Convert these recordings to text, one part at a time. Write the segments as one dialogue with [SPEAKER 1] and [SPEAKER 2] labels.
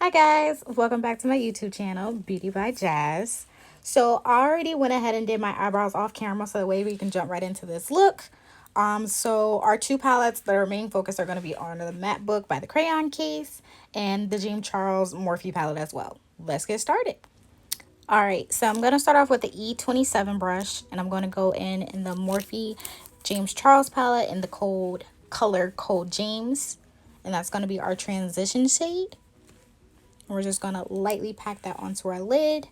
[SPEAKER 1] Hi guys, welcome back to my YouTube channel, Beauty by Jazz. So I already went ahead and did my eyebrows off camera so that way we can jump right into this look. So our two palettes that are main focus are going to be on the Matte Book by the Crayon case and the James Charles Morphe palette as well. Let's get started. Alright, so I'm going to start off with the E27 brush and I'm going to go in the Morphe James Charles palette in the color Cold James. And that's going to be our transition shade. We're just going to lightly pack that onto our lid.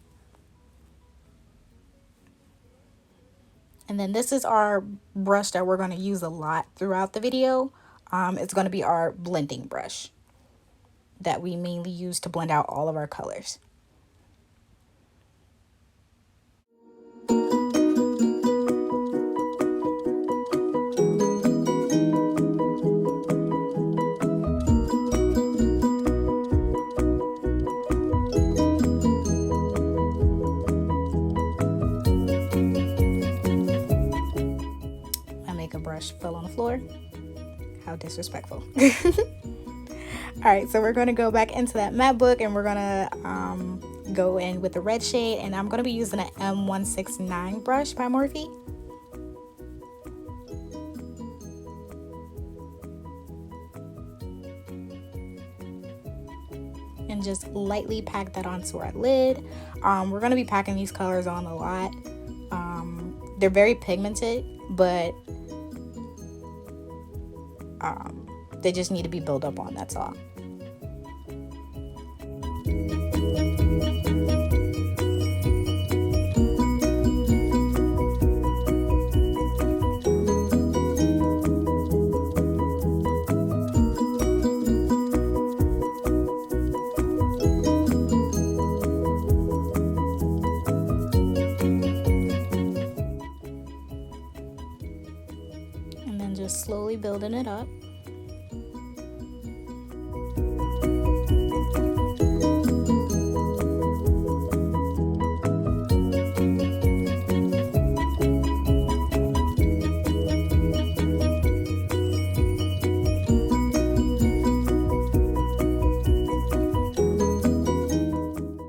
[SPEAKER 1] And then this is our brush that we're going to use a lot throughout the video. It's going to be our blending brush that we mainly use to blend out all of our colors. Brush fell on the floor. How disrespectful. Alright, so we're going to go back into that matte book and we're going to go in with the red shade, and I'm going to be using an M169 brush by Morphe. And just lightly pack that onto our lid. We're going to be packing these colors on a lot. They're very pigmented, but they just need to be built up on, that's all. And then just slowly building it up.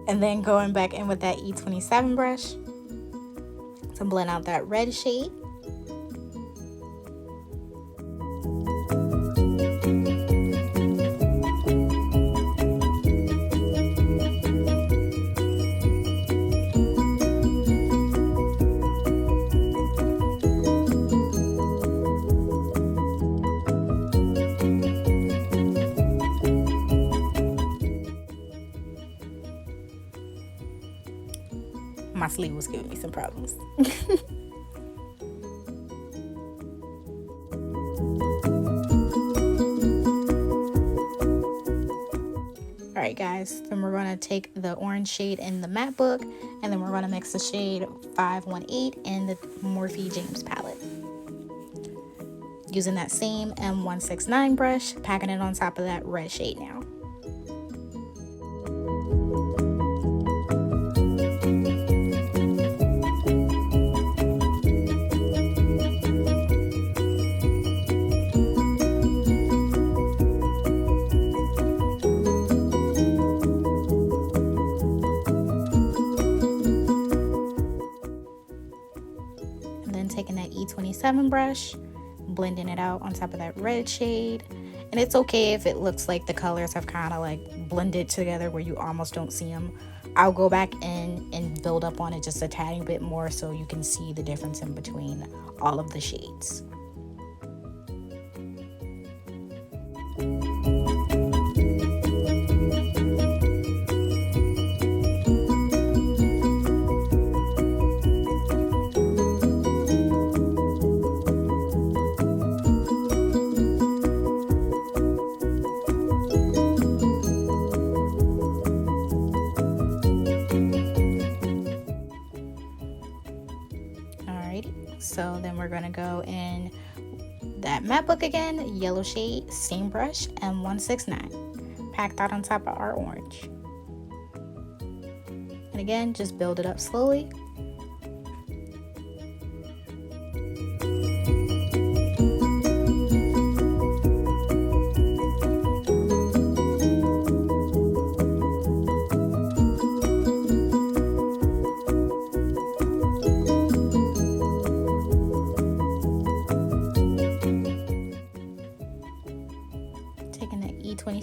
[SPEAKER 1] And then going back in with that E27 brush to blend out that red shade. My sleeve was giving me some problems. Alright guys, then we're going to take the orange shade in the matte book, and then we're going to mix the shade 518 in the Morphe James palette. Using that same M169 brush, packing it on top of that red shade now. Taking that E27 brush, blending it out on top of that red shade. And it's okay if it looks like the colors have kind of like blended together where you almost don't see them. I'll go back in and build up on it just a tiny bit more so you can see the difference in between all of the shades. So then we're going to go in that matte book again, yellow shade, same brush, M169. Pack that on top of our orange. And again, just build it up slowly.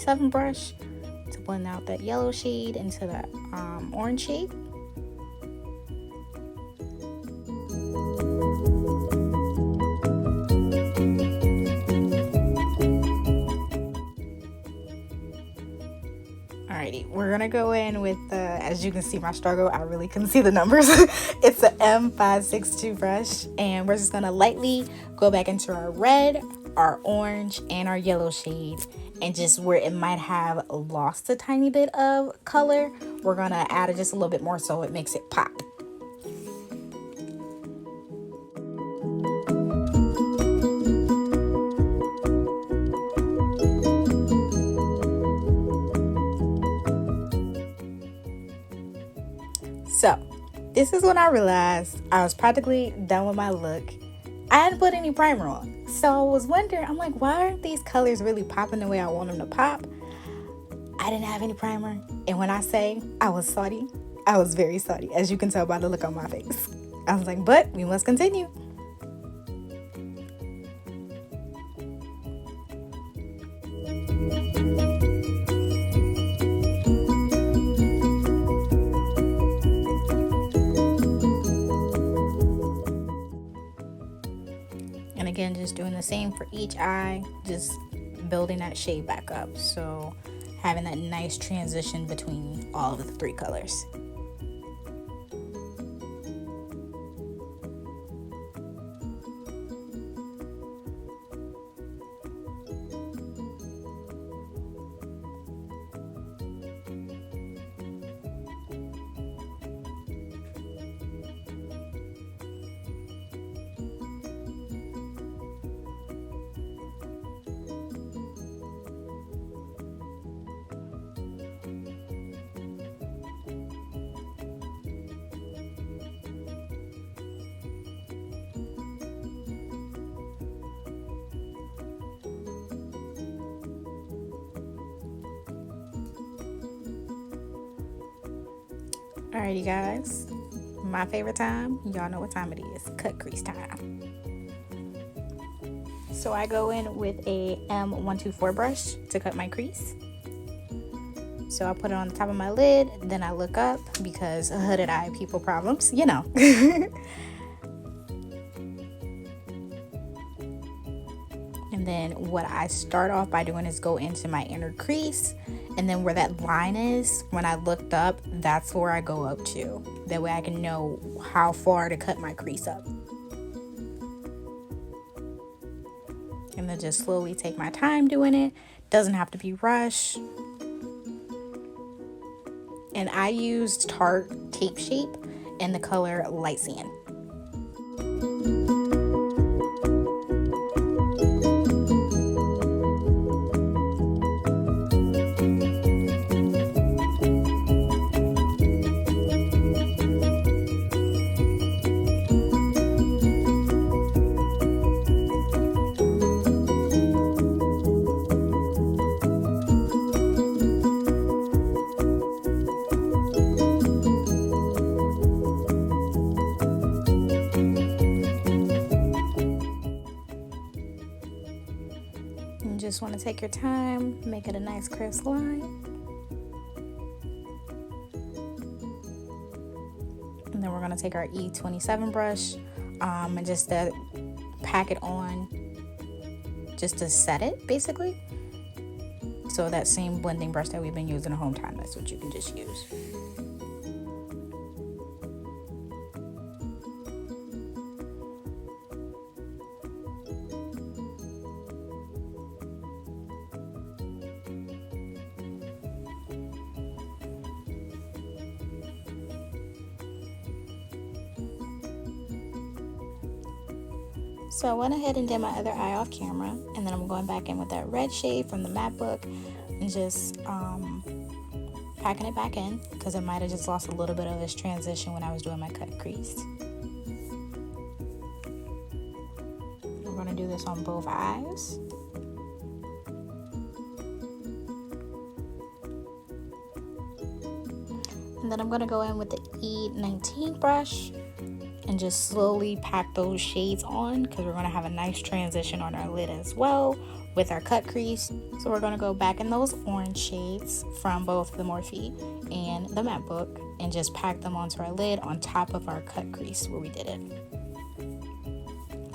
[SPEAKER 1] E27 brush to blend out that yellow shade into that orange shade. Alrighty, we're gonna go in with the, as you can see my struggle, I really couldn't see the numbers. It's the M562 brush, and we're just gonna lightly go back into our red, our orange, and our yellow shade, and just where it might have lost a tiny bit of color, we're gonna add it just a little bit more so it makes it pop. So this is when I realized I was practically done with my look. I hadn't put any primer on, so I was wondering, I'm like, why aren't these colors really popping the way I want them to pop? I didn't have any primer, and when I say I was salty, I was very salty, as you can tell by the look on my face. I was like, but we must continue. And again, just doing the same for each eye, just building that shade back up. So having that nice transition between all of the three colors. Alrighty guys, my favorite time, y'all know what time it is, cut crease time. So I go in with a M124 brush to cut my crease. So I put it on the top of my lid, then I look up because hooded eye people problems, you know. And then what I start off by doing is go into my inner crease, and then where that line is, when I looked up, that's where I go up to. That way I can know how far to cut my crease up. And then just slowly take my time doing it. Doesn't have to be rushed. And I used Tarte Tape Shape in the color Light Sand. You just want to take your time, make it a nice crisp line. And then we're going to take our E27 brush and just pack it on just to set it, basically. So that same blending brush that we've been using the whole time, that's what you can just use. So I went ahead and did my other eye off camera, and then I'm going back in with that red shade from the matte book and just packing it back in because it might have just lost a little bit of its transition when I was doing my cut crease. We're going to do this on both eyes. And then I'm going to go in with the E19 brush and just slowly pack those shades on, because we're going to have a nice transition on our lid as well with our cut crease. So we're going to go back in those orange shades from both the Morphe and the matte book and just pack them onto our lid on top of our cut crease where we did it.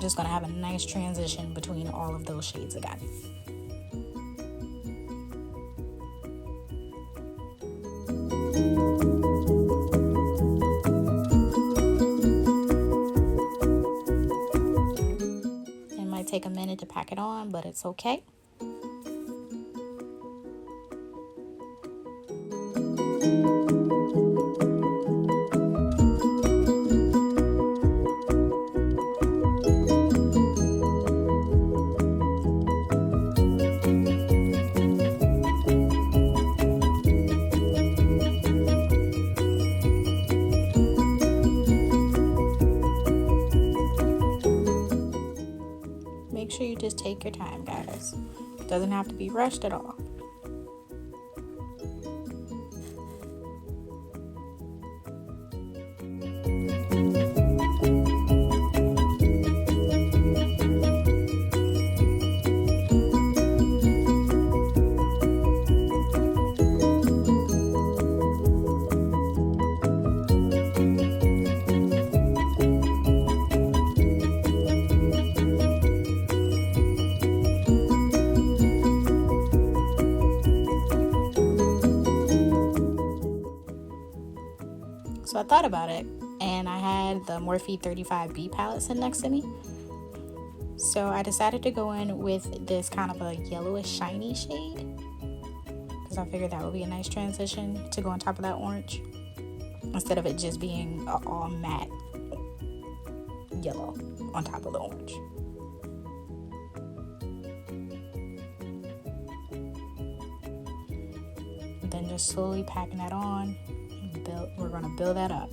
[SPEAKER 1] Just going to have a nice transition between all of those shades again. Take a minute to pack it on, but it's okay. Make sure you just take your time, guys. It doesn't have to be rushed at all. So I thought about it, and I had the Morphe 35B palette sitting next to me. So I decided to go in with this kind of a yellowish shiny shade, because I figured that would be a nice transition to go on top of that orange, instead of it just being all matte yellow on top of the orange. And then just slowly packing that on. We're going to build that up.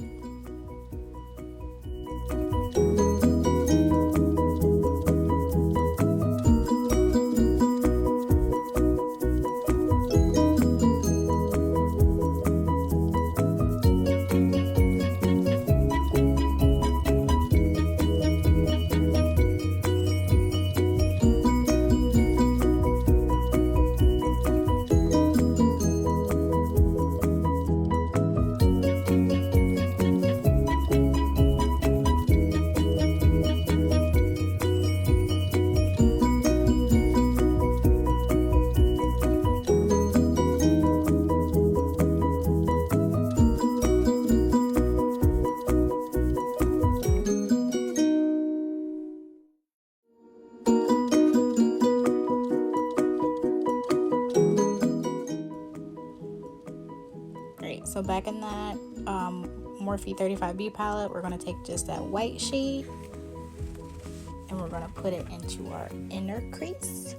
[SPEAKER 1] So back in that Morphe 35B palette, we're going to take just that white shade and we're going to put it into our inner crease.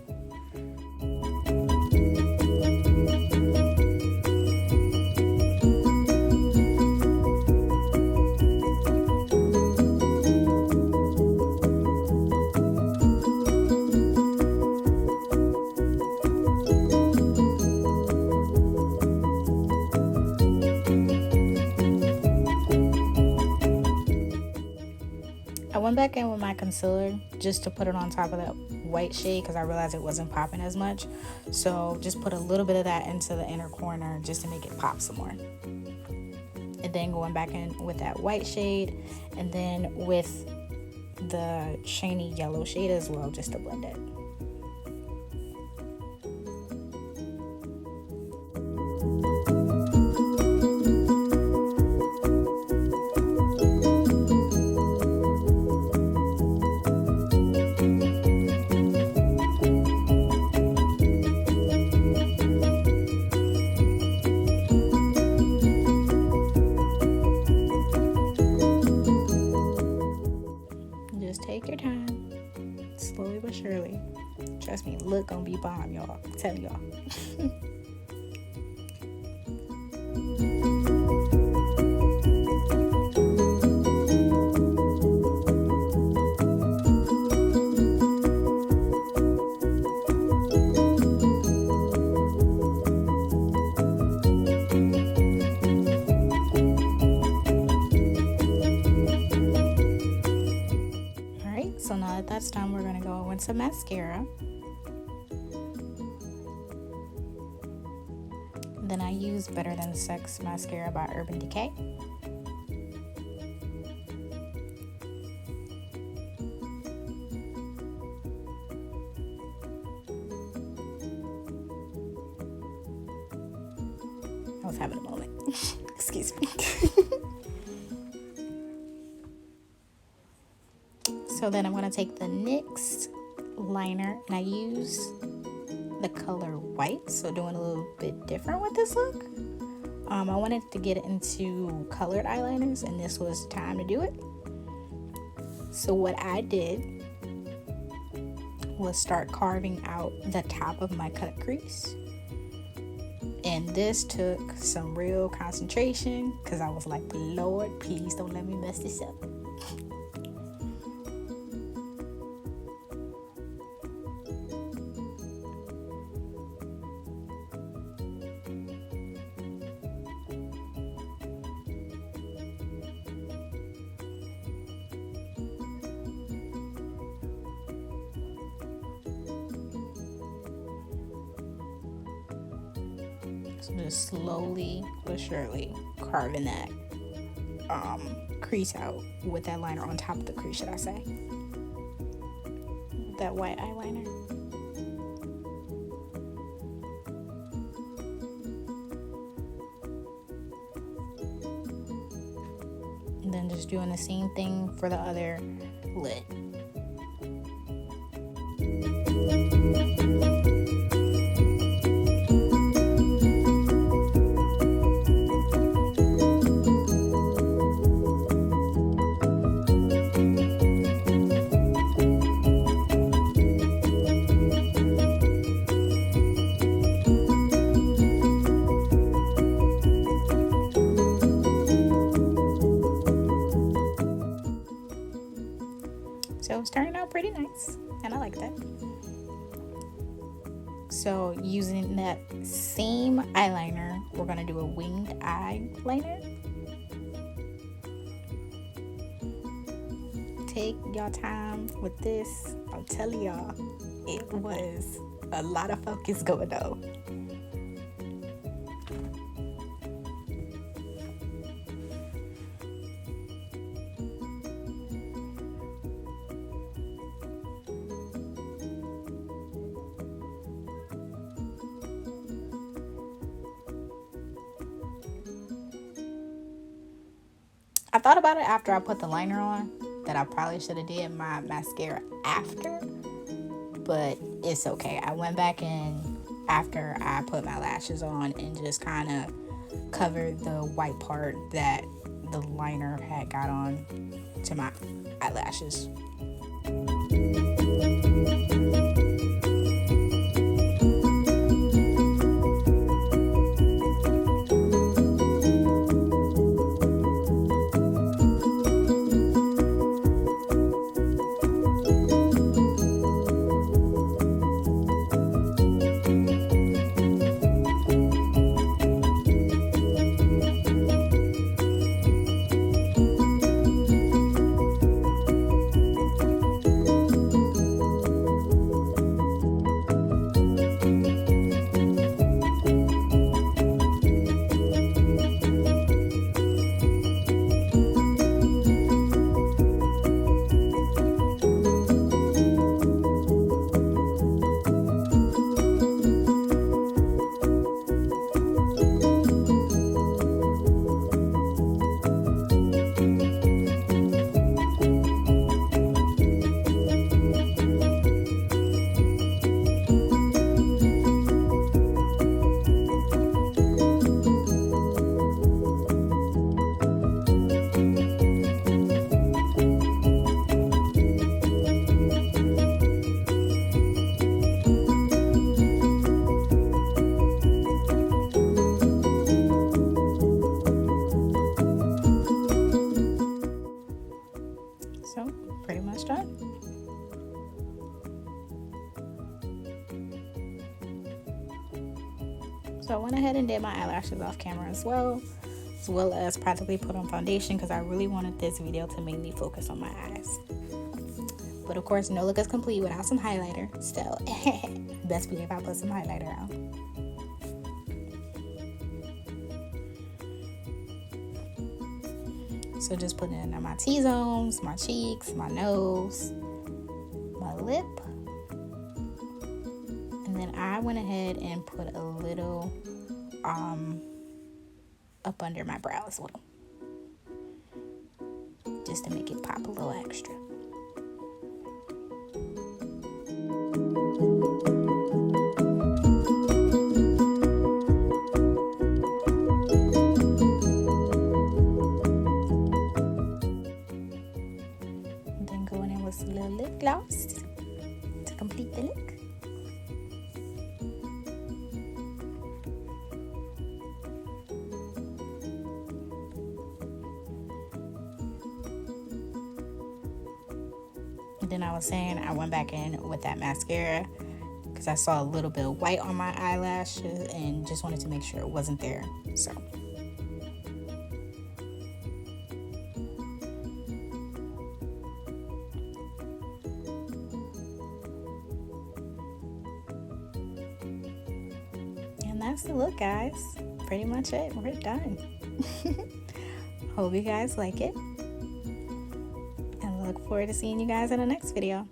[SPEAKER 1] I went back in with my concealer just to put it on top of that white shade because I realized it wasn't popping as much. So just put a little bit of that into the inner corner just to make it pop some more. And then going back in with that white shade and then with the shiny yellow shade as well, just to blend it. Take your time, slowly but surely. Trust me, look gonna be bomb, y'all. I'm telling y'all. some mascara. Then I use Better Than Sex mascara by Urban Decay. I was having a moment. Excuse me. So then I'm going to take the NYX liner, and I use the color white, so doing a little bit different with this look. I wanted to get into colored eyeliners, and this was time to do it. So what I did was start carving out the top of my cut crease. And this took some real concentration, because I was like, Lord, please don't let me mess this up. So just slowly but surely carving that crease out with that liner on top of the crease, should I say. That white eyeliner. And then just doing the same thing for the other lid. So it's turning out pretty nice, and I like that. So using that same eyeliner, we're gonna do a winged eyeliner. Take your time with this. I'm telling y'all, it was a lot of focus going on. I thought about it after I put the liner on that I probably should have did my mascara after, but it's okay. I went back in after I put my lashes on and just kind of covered the white part that the liner had got on to my eyelashes. So pretty much done. So I went ahead and did my eyelashes off camera as well as practically put on foundation, because I really wanted this video to mainly focus on my eyes. But of course, no look is complete without some highlighter. Still, best believe I put some highlighter on. So just putting it under my T-zones, my cheeks, my nose, my lip. And then I went ahead and put a little up under my brow as well, just to make it pop a little extra. And then going in with a little lip gloss to complete the look. Then I was saying I went back in with that mascara because I saw a little bit of white on my eyelashes and just wanted to make sure it wasn't there. So and that's the look, guys. Pretty much it. We're done. Hope you guys like it. Look forward to seeing you guys in the next video.